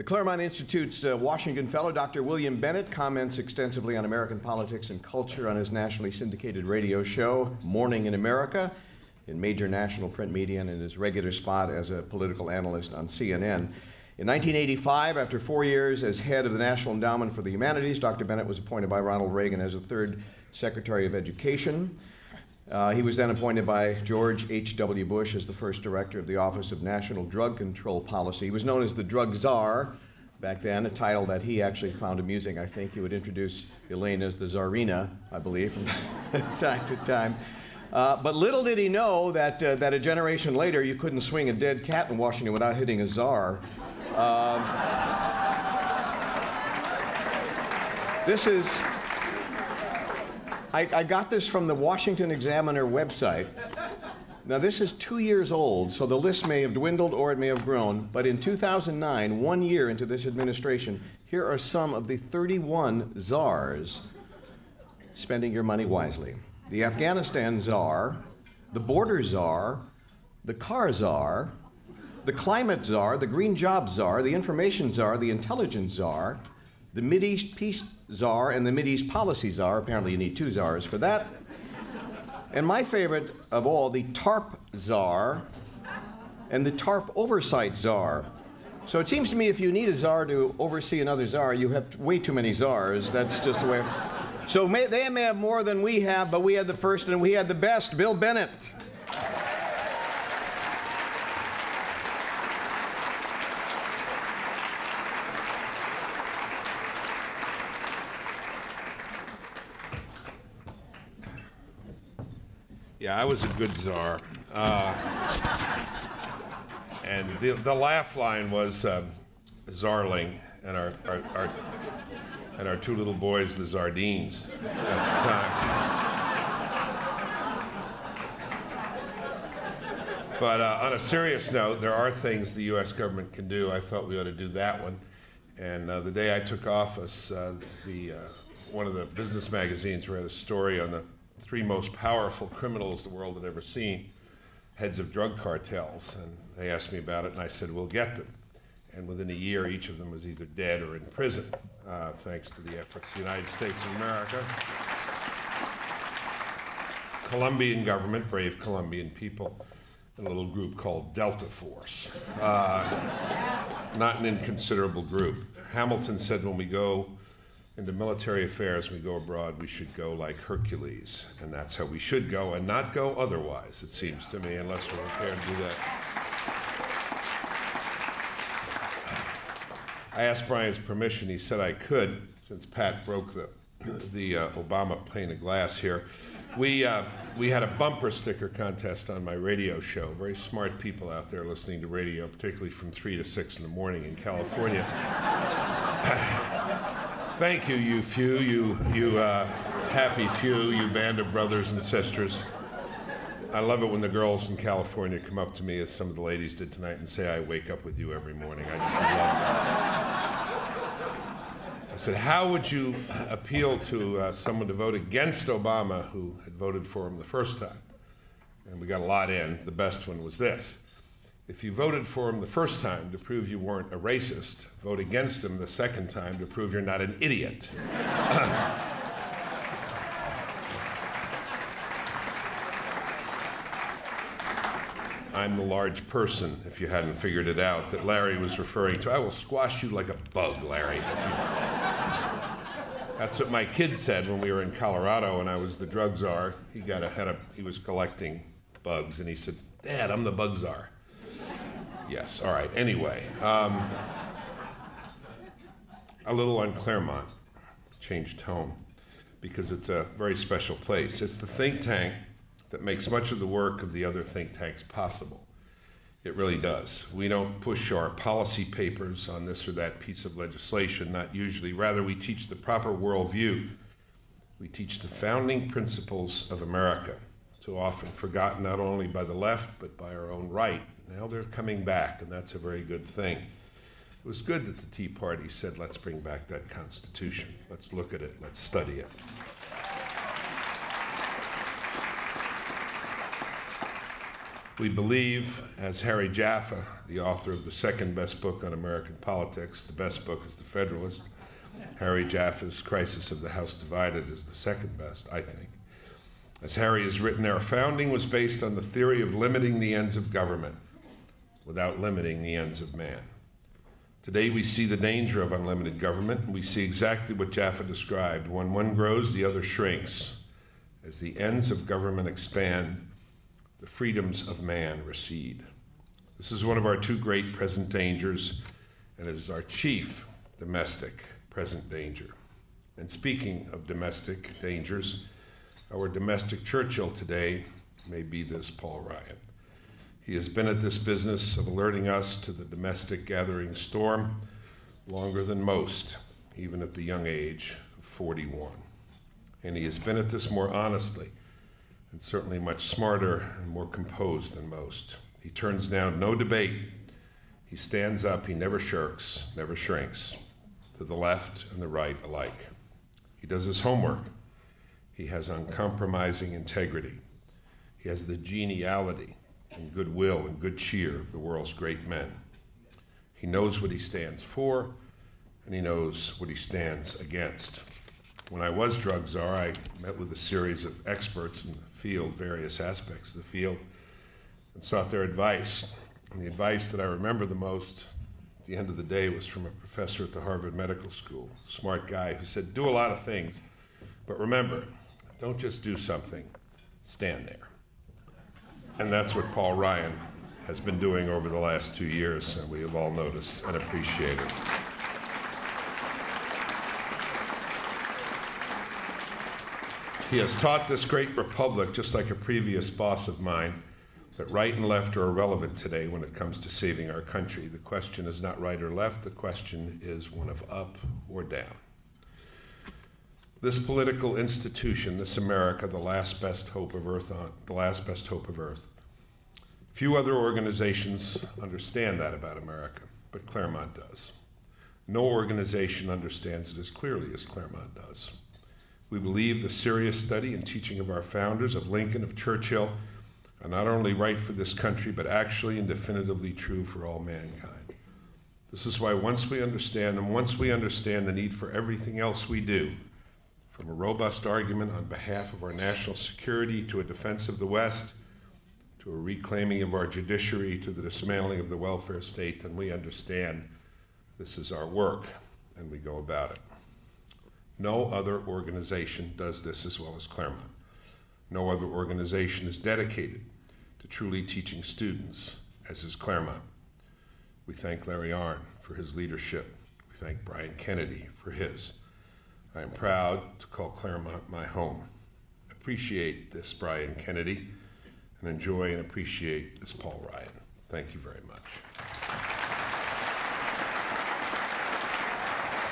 The Claremont Institute's Washington Fellow, Dr. William Bennett, comments extensively on American politics and culture on his nationally syndicated radio show, Morning in America, in major national print media and in his regular spot as a political analyst on CNN. In 1985, after 4 years as head of the National Endowment for the Humanities, Dr. Bennett was appointed by Ronald Reagan as the third Secretary of Education. He was then appointed by George H.W. Bush as the first director of the Office of National Drug Control Policy. He was known as the Drug Czar back then, a title that he actually found amusing. I think he would introduce Elaine as the Tsarina, I believe, from time to time. But little did he know that, that a generation later you couldn't swing a dead cat in Washington without hitting a czar. This is... I got this from the Washington Examiner website. Now this is 2 years old, so the list may have dwindled or it may have grown, but in 2009, 1 year into this administration, here are some of the 31 czars spending your money wisely. The Afghanistan czar, the border czar, the car czar, the climate czar, the green job czar, the information czar, the intelligence czar, the Mideast peace czar, and the Mideast policy czar. Apparently you need two czars for that. And my favorite of all, the TARP czar and the TARP oversight czar. So it seems to me if you need a czar to oversee another czar, you have way too many czars. That's just the way. So they may have more than we have, but we had the first and we had the best, Bill Bennett. Yeah, I was a good czar. And the laugh line was Czarling and our two little boys, the Zardines, at the time. But on a serious note, there are things the U.S. government can do. I thought we ought to do that one. And the day I took office, one of the business magazines read a story on the 3 most powerful criminals the world had ever seen, heads of drug cartels, and they asked me about it, and I said, we'll get them. And within a year, each of them was either dead or in prison, thanks to the efforts of the United States of America. Colombian government, brave Colombian people, and a little group called Delta Force. Not an inconsiderable group. Hamilton said when we go into military affairs, we go abroad, we should go like Hercules. And that's how we should go, and not go otherwise, it seems to me, unless we're prepared to do that. I asked Brian's permission. He said I could, since Pat broke the Obama pane of glass here. We had a bumper sticker contest on my radio show. Very smart people out there listening to radio, particularly from 3 to 6 in the morning in California. Thank you, you few, you happy few, you band of brothers and sisters. I love it when the girls in California come up to me, as some of the ladies did tonight, and say, I wake up with you every morning. I just love that. I said, how would you appeal to someone to vote against Obama who had voted for him the first time? And we got a lot in. The best one was this. If you voted for him the first time to prove you weren't a racist, vote against him the second time to prove you're not an idiot. I'm the large person, if you hadn't figured it out, that Larry was referring to. I will squash you like a bug, Larry. That's what my kid said when we were in Colorado and I was the drug czar. He was collecting bugs and he said, Dad, I'm the bug czar. Yes, all right, anyway. A little on Claremont, change tone, because it's a very special place. It's the think tank that makes much of the work of the other think tanks possible. It really does. We don't push our policy papers on this or that piece of legislation, not usually. Rather, we teach the proper worldview. We teach the founding principles of America, too often forgotten not only by the left, but by our own right. Now they're coming back, and that's a very good thing. It was good that the Tea Party said, let's bring back that Constitution. Let's look at it. Let's study it. We believe, as Harry Jaffa, the author of the second best book on American politics, the best book is The Federalist. Harry Jaffa's Crisis of the House Divided is the second best, I think. As Harry has written, our founding was based on the theory of limiting the ends of government without limiting the ends of man. Today we see the danger of unlimited government, and we see exactly what Jaffa described. When one grows, the other shrinks. As the ends of government expand, the freedoms of man recede. This is one of our two great present dangers, and it is our chief domestic present danger. And speaking of domestic dangers, our domestic Churchill today may be this Paul Ryan. He has been at this business of alerting us to the domestic gathering storm longer than most, even at the young age of 41. And he has been at this more honestly, and certainly much smarter and more composed than most. He turns down no debate. He stands up, he never shirks, never shrinks, to the left and the right alike. He does his homework. He has uncompromising integrity. He has the geniality and goodwill and good cheer of the world's great men. He knows what he stands for, and he knows what he stands against. When I was drug czar, I met with a series of experts in the field, various aspects of the field, and sought their advice. And the advice that I remember the most at the end of the day was from a professor at the Harvard Medical School, a smart guy who said, do a lot of things, but remember, don't just do something, stand there. And that's what Paul Ryan has been doing over the last 2 years, and we have all noticed and appreciated. He has taught this great republic, just like a previous boss of mine, that right and left are irrelevant today when it comes to saving our country. The question is not right or left, the question is one of up or down. This political institution, this America, the last best hope of Earth, few other organizations understand that about America, but Claremont does. No organization understands it as clearly as Claremont does. We believe the serious study and teaching of our founders, of Lincoln, of Churchill, are not only right for this country, but actually and definitively true for all mankind. This is why once we understand them, once we understand the need for everything else we do, from a robust argument on behalf of our national security to a defense of the West, to a reclaiming of our judiciary, to the dismantling of the welfare state, then we understand this is our work, and we go about it. No other organization does this as well as Claremont. No other organization is dedicated to truly teaching students as is Claremont. We thank Larry Arnn for his leadership. We thank Brian Kennedy for his. I am proud to call Claremont my home. Appreciate this, Brian Kennedy, and enjoy and appreciate this, Paul Ryan. Thank you very much.